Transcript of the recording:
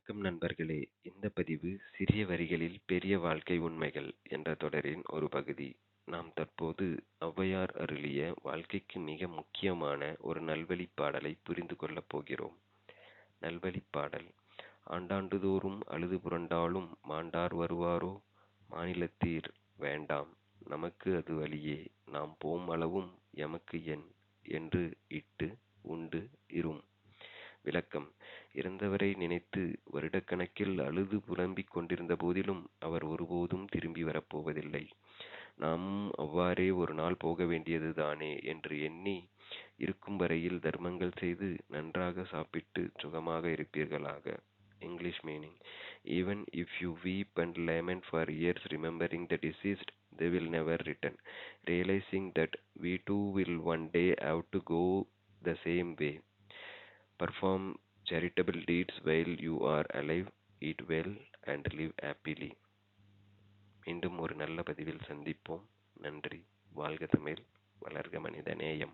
வணக்கம் நண்பர்களே. இந்த பதிவு சிறிய வரிகளில் பெரிய வாழ்க்கை உண்மைகள் என்ற தொடரின் ஒரு பகுதி. நாம் தற்போது ஔவையார் அருளிய வாழ்க்கைக்கு மிக முக்கியமான ஒரு நல்வழிப் பாடலை புரிந்து கொள்ளப் போகிறோம். நல்வழிப் பாடல். ஆண்டாண்டுதோறும் அழுது புரண்டாலும் மாண்டார் வருவாரோ, மாநிலத்தீர் வேண்டாம் நமக்கு அது வழியே, நாம் போம் அளவும் எமக்கு என் என்று இட்டு உண்டு இரும். விளக்கம். இறந்தவரை நினைத்து வருடக்கணக்கில் அழுது புலம்பிக் கொண்டிருந்த போதிலும் அவர் ஒருபோதும் திரும்பி வரப்போவதில்லை. நாமும் அவ்வாறே ஒரு நாள் போக வேண்டியதுதானே என்று எண்ணி இருக்கும் வரையில் தர்மங்கள் செய்து நன்றாக சாப்பிட்டு சுகமாக இருப்பீர்களாக. English meaning. Even if you weep and lament for years remembering the deceased, they will never return. Realizing that we too will one day have to go the same way. Perform charitable deeds while you are alive, eat well and live happily. மீண்டும் ஒரு நல்ல பதிவில் சந்திப்போம். நன்றி. வாழ்க தமிழ், வளர்க மனிதநேயம்.